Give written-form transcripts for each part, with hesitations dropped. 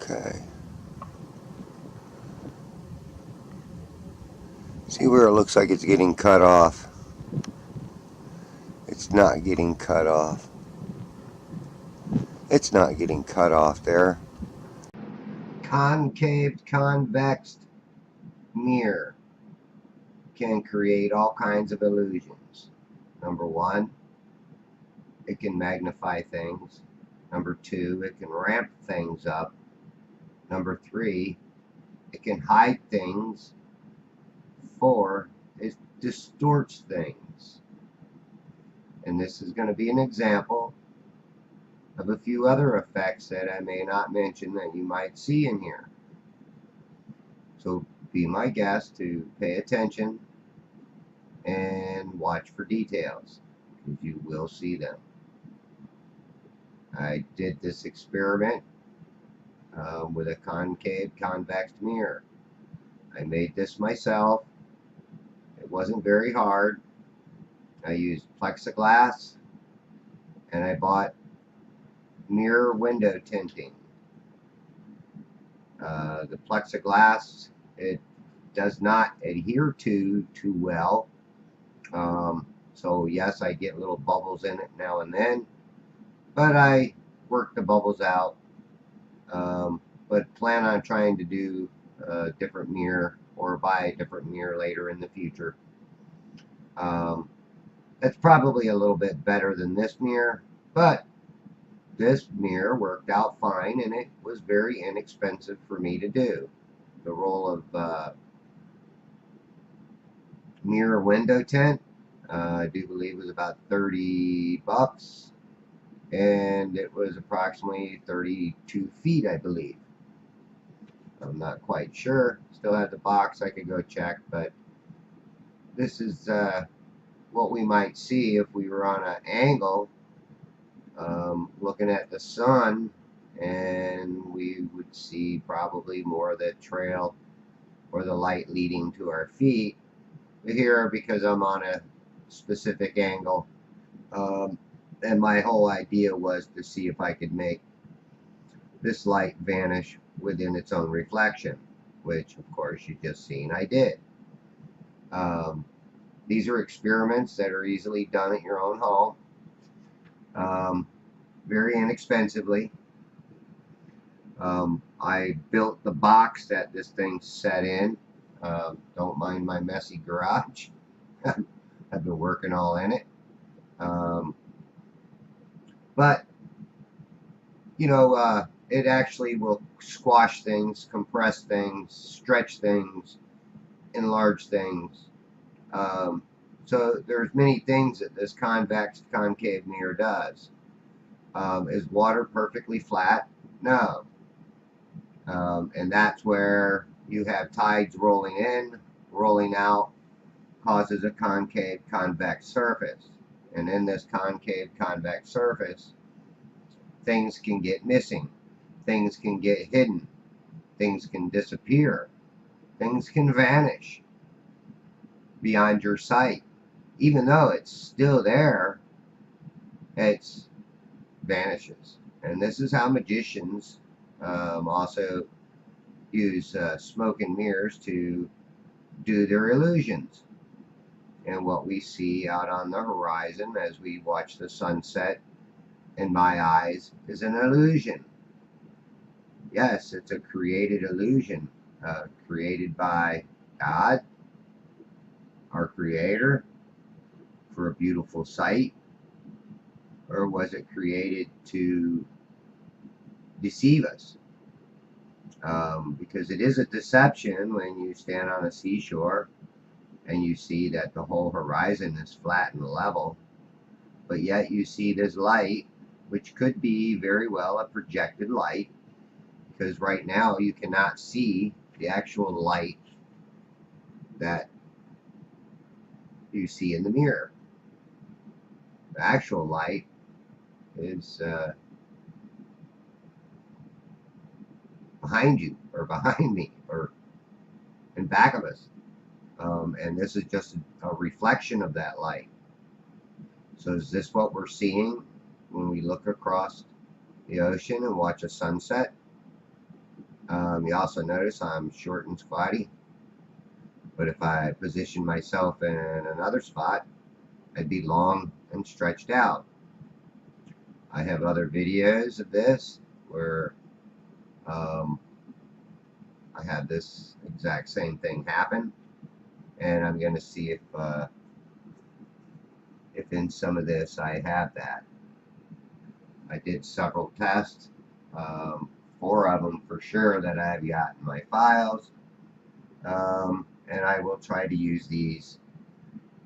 Okay. See where it looks like it's getting cut off? It's not getting cut off. It's not getting cut off there. Concave convex mirror can create all kinds of illusions. Number one, it can magnify things. Number two, it can ramp things up. Number three, it can hide things. Four, it distorts things. And this is going to be an example of a few other effects that I may not mention that you might see in here. So be my guest to pay attention and watch for details, because you will see them. I did this experiment with a concave convex mirror. I made this myself. It wasn't very hard. I used plexiglass and I bought mirror window tinting. The plexiglass, it does not adhere to too well. So yes, I get little bubbles in it now and then, but I work the bubbles out. But plan on trying to do a different mirror or buy a different mirror later in the future. It's probably a little bit better than this mirror, but this mirror worked out fine, and it was very inexpensive for me to do. The roll of mirror window tint, I do believe, was about 30 bucks, and it was approximately 32 feet, I believe. I'm not quite sure. Still have the box. I could go check, but this is what we might see if we were on an angle looking at the sun, and we would see probably more of the trail or the light leading to our feet. But here, because I'm on a specific angle, and my whole idea was to see if I could make this light vanish within its own reflection, which of course you just seen I did. These are experiments that are easily done at your own home, very inexpensively. I built the box that this thing's set in. Don't mind my messy garage. I've been working all in it. But you know, it actually will squash things, compress things, stretch things, enlarge things. So there's many things that this convex concave mirror does. Is water perfectly flat? No. And that's where you have tides rolling in, rolling out, causes a concave convex surface. And in this concave convex surface, things can get missing, things can get hidden, things can disappear, things can vanish beyond your sight. Even though it's still there, it vanishes. And this is how magicians also use smoke and mirrors to do their illusions. And what we see out on the horizon as we watch the sunset, in my eyes, is an illusion. Yes, it's a created illusion, created by God, our Creator, for a beautiful sight. Or was it created to deceive us? Because it is a deception when you stand on a seashore and you see that the whole horizon is flat and level, but yet you see this light, which could be very well a projected light, because right now you cannot see the actual light that you see in the mirror. The actual light is behind you, or behind me, or in back of us. And this is just a reflection of that light. So is this what we're seeing when we look across the ocean and watch a sunset? You also notice I'm short and squatty, but if I position myself in another spot, I'd be long and stretched out. I have other videos of this where um, I had this exact same thing happen, and I'm going to see if in some of this I have that. I did several tests, 4 of them for sure that I've got in my files, and I will try to use these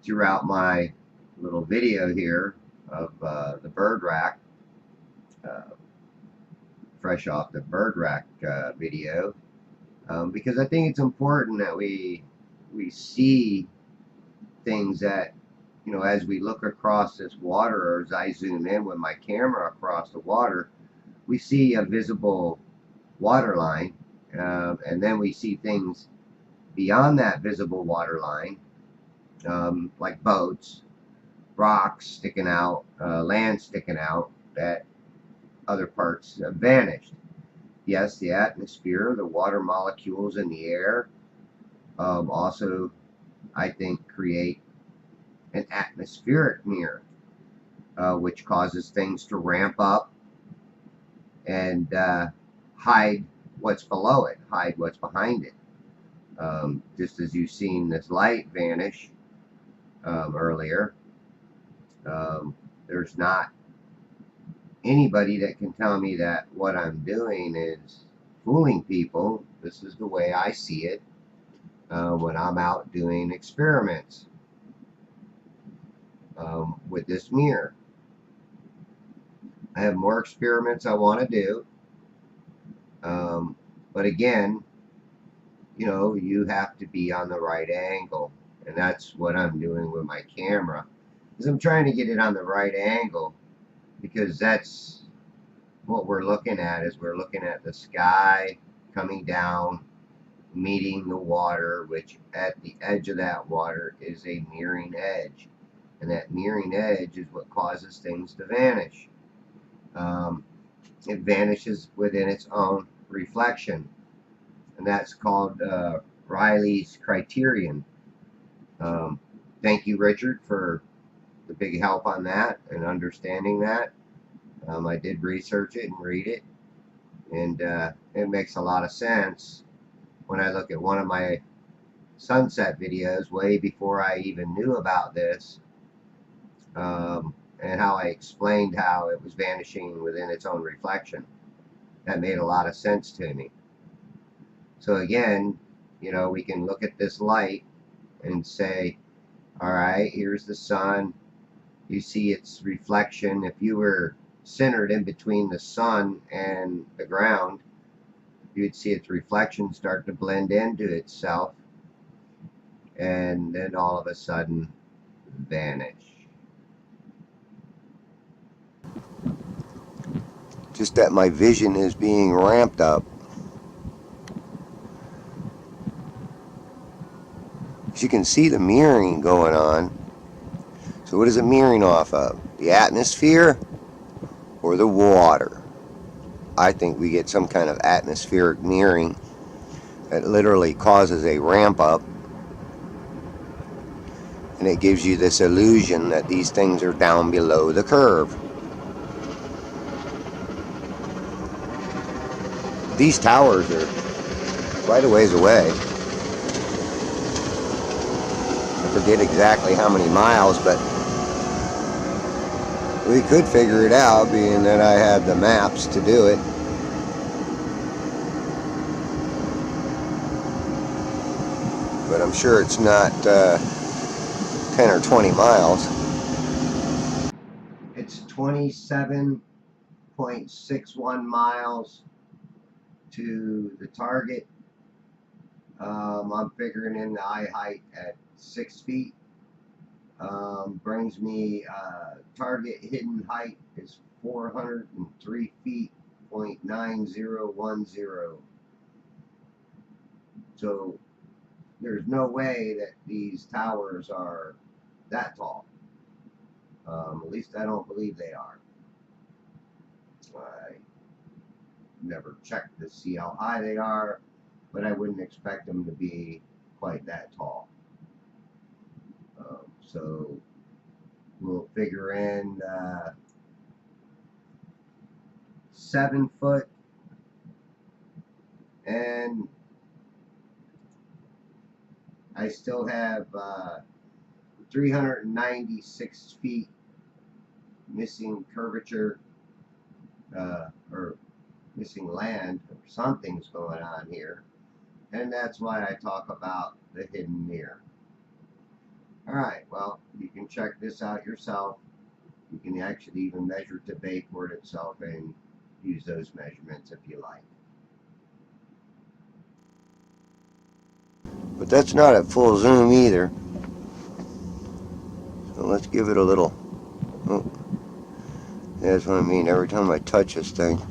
throughout my little video here of the bird rack, uh, fresh off the bird rack video, because I think it's important that we see things that, you know, as we look across this water, or as I zoom in with my camera across the water, we see a visible water line, and then we see things beyond that visible water line, like boats, rocks sticking out, land sticking out, that other parts have vanished. Yes, the atmosphere, the water molecules in the air, also, I think, create an atmospheric mirror, which causes things to ramp up and hide what's below it, hide what's behind it. Just as you've seen this light vanish earlier, there's not anybody that can tell me that what I'm doing is fooling people. This is the way I see it when I'm out doing experiments with this mirror. I have more experiments I want to do, but again, you know, you have to be on the right angle, and that's what I'm doing with my camera, is I'm trying to get it on the right angle, because that's what we're looking at. Is we're looking at the sky coming down, meeting the water, which at the edge of that water is a mirroring edge, and that mirroring edge is what causes things to vanish. It vanishes within its own reflection, and that's called Riley's criterion. Thank you, Richard, for the big help on that and understanding that. I did research it and read it, and it makes a lot of sense when I look at one of my sunset videos way before I even knew about this, and how I explained how it was vanishing within its own reflection. That made a lot of sense to me. So again, you know, we can look at this light and say, all right, here's the sun. You see its reflection. If you were centered in between the sun and the ground, you'd see its reflection start to blend into itself, and then all of a sudden vanish. Just that my vision is being ramped up. As you can see the mirroring going on. So what is it mirroring off of? The atmosphere or the water? I think we get some kind of atmospheric mirroring that literally causes a ramp up, and it gives you this illusion that these things are down below the curve. These towers are quite a ways away. I forget exactly how many miles, but we could figure it out, being that I have the maps to do it. But I'm sure it's not 10 or 20 miles. It's 27.61 miles to the target. I'm figuring in the eye height at 6 feet. Brings me target hidden height is 403 feet, 0.9010. So there's no way that these towers are that tall. At least I don't believe they are. I never checked to see how high they are, but I wouldn't expect them to be quite that tall. So we'll figure in 7 foot, and I still have 396 feet missing curvature, or missing land, or something's going on here, and that's why I talk about the hidden mirror. Alright, well, you can check this out yourself. You can actually even measure to Bayport itself and use those measurements if you like. But that's not at full zoom either. So let's give it a little. Oh, that's what I mean every time I touch this thing.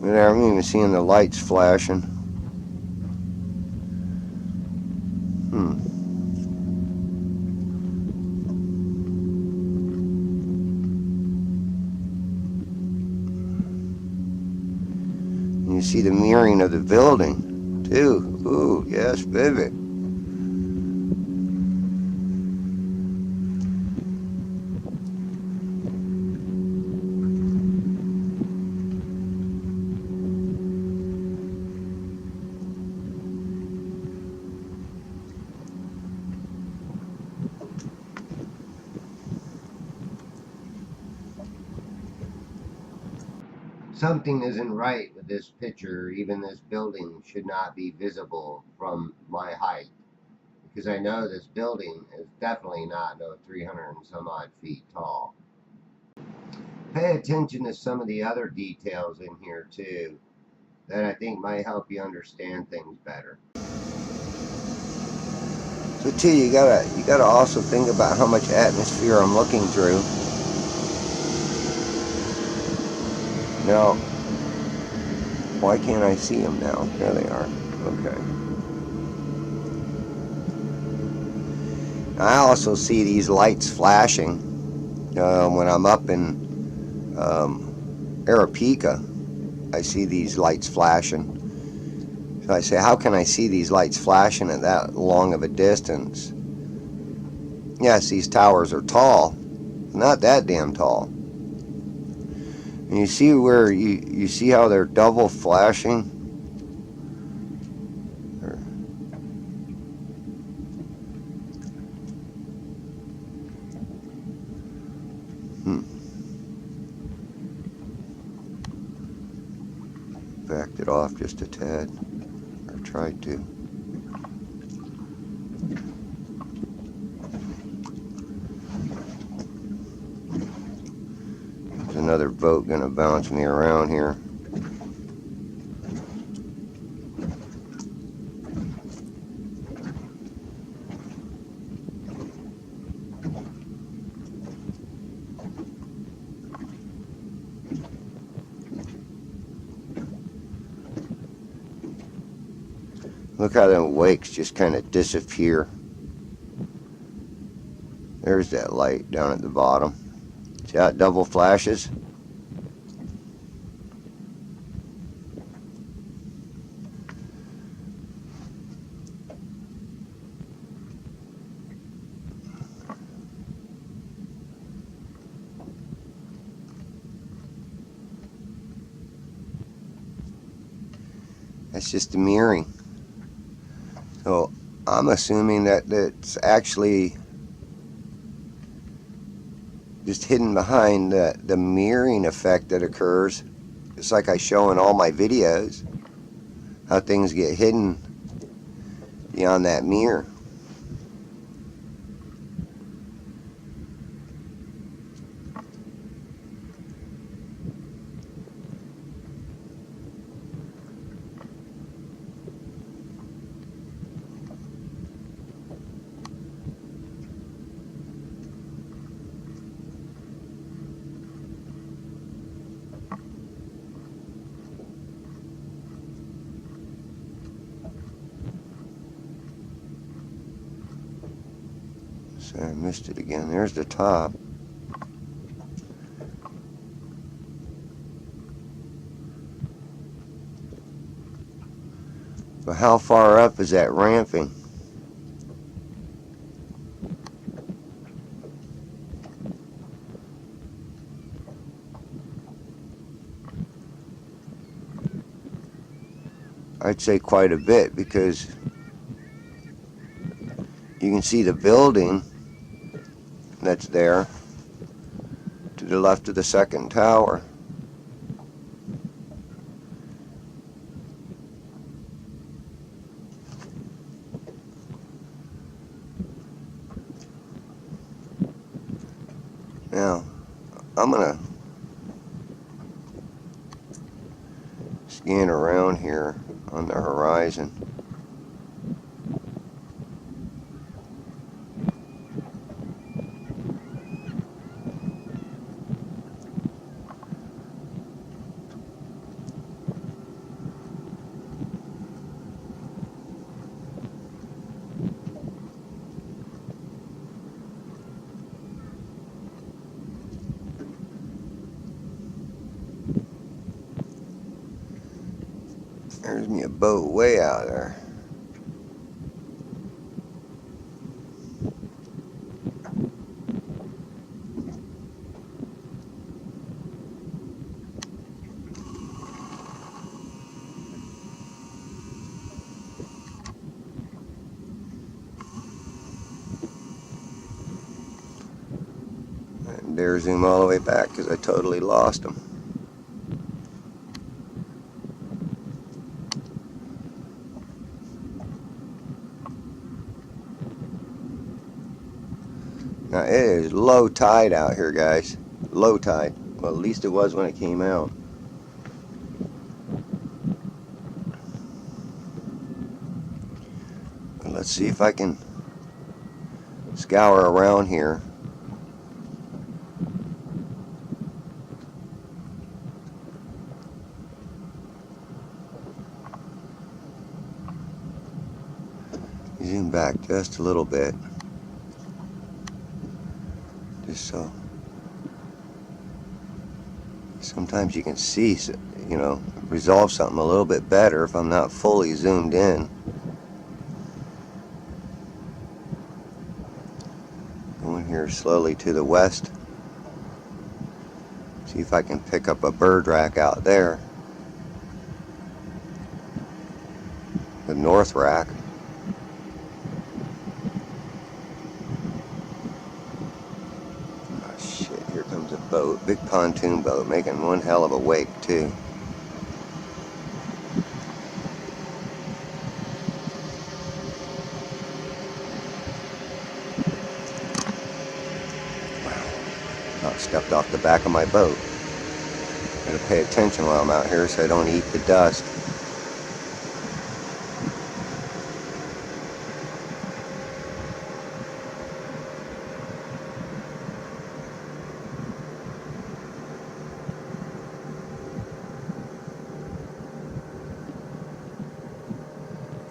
And I'm even seeing the lights flashing. You see the mirroring of the building, too. Ooh, yes, vivid. Something isn't right with this picture. Even this building should not be visible from my height, because I know this building is definitely not no 300 and some odd feet tall. Pay attention to some of the other details in here too that I think might help you understand things better. So too, you gotta also think about how much atmosphere I'm looking through. Now, why can't I see them now? There they are. Okay. I also see these lights flashing when I'm up in Arapica. I see these lights flashing. So I say, how can I see these lights flashing at that long of a distance? Yes, these towers are tall. Not that damn tall. And you see where you see how they're double flashing? Backed it off just a tad, or tried to. There's another boat gonna bounce me around here. Look how them wakes just kind of disappear. There's that light down at the bottom. See how it double flashes? That's just the mirroring. So I'm assuming that it's actually just hidden behind the mirroring effect that occurs. It's like I show in all my videos, how things get hidden beyond that mirror. Sorry, I missed it again. There's the top. But how far up is that ramping? I'd say quite a bit, because you can see the building that's there to the left of the second tower. Now, I'm gonna scan around here on the horizon. There's me a boat way out there. And dare zoom all the way back because I totally lost them. Now it is low tide out here, guys. Low tide. Well, at least it was when it came out. But let's see if I can scour around here. Zoom back just a little bit. Just so sometimes you can see, you know, resolve something a little bit better if I'm not fully zoomed in. Going here slowly to the west. See if I can pick up a bird rack out there. The north rack. Oh shit, here comes a boat. Big pontoon boat making one hell of a wake too. Wow, stepped off the back of my boat. Gotta pay attention while I'm out here so I don't eat the dust.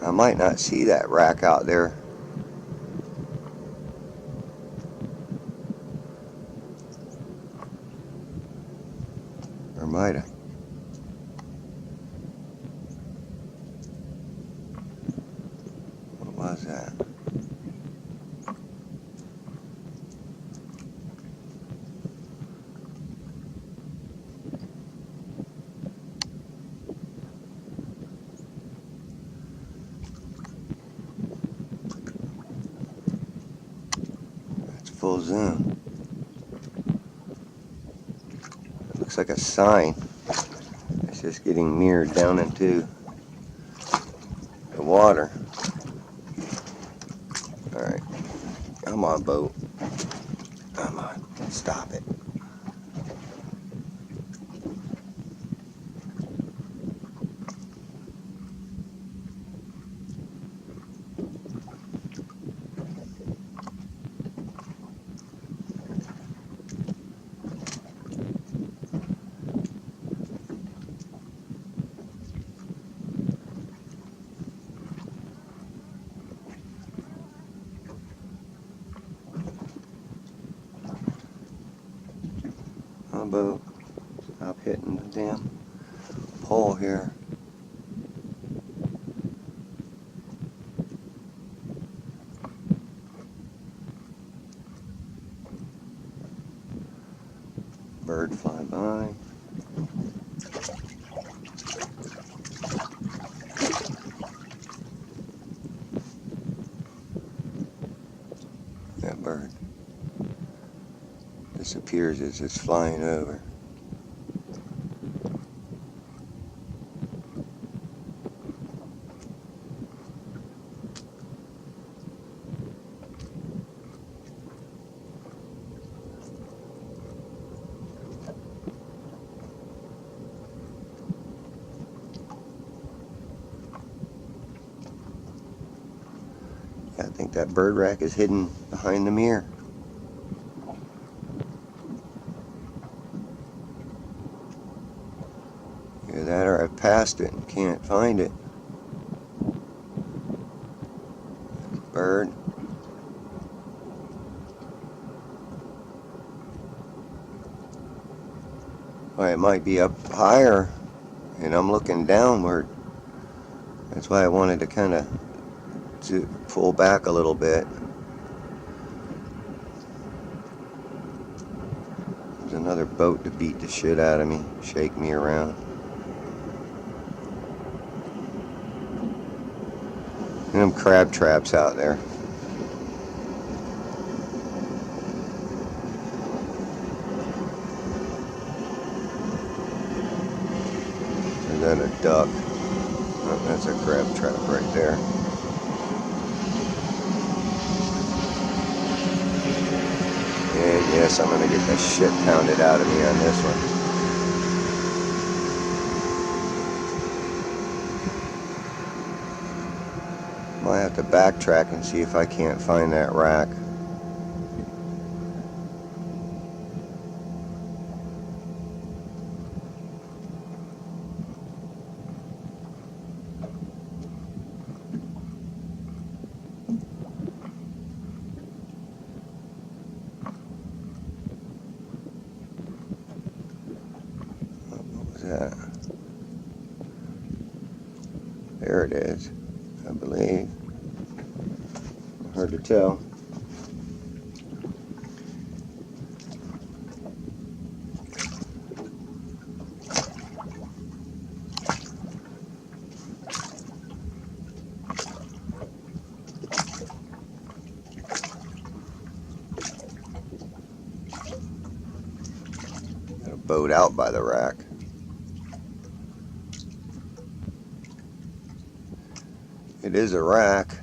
I might not see that rack out there. Or might I? What was that? That's full zoom. It looks like a sign. It's just getting mirrored down into the water. Alright. Come on, boat. Come on. Stop it. my boat. Stop hitting the damn pole here. Bird fly by. That bird disappears as it's flying over. I think that bird rack is hidden behind the mirror. Either that or I've passed it and can't find it. Bird. Well, it might be up higher and I'm looking downward. That's why I wanted to kind of pull back a little bit. There's another boat to beat the shit out of me, shake me around. And them crab traps out there. Is that a duck? Oh, that's a crab trap right there. And yes, I'm gonna get the shit pounded out of me on this one. Might have to backtrack and see if I can't find that rack. What was that? There it is, I believe. Hard to tell. Got a boat out by the rack. It is a rack.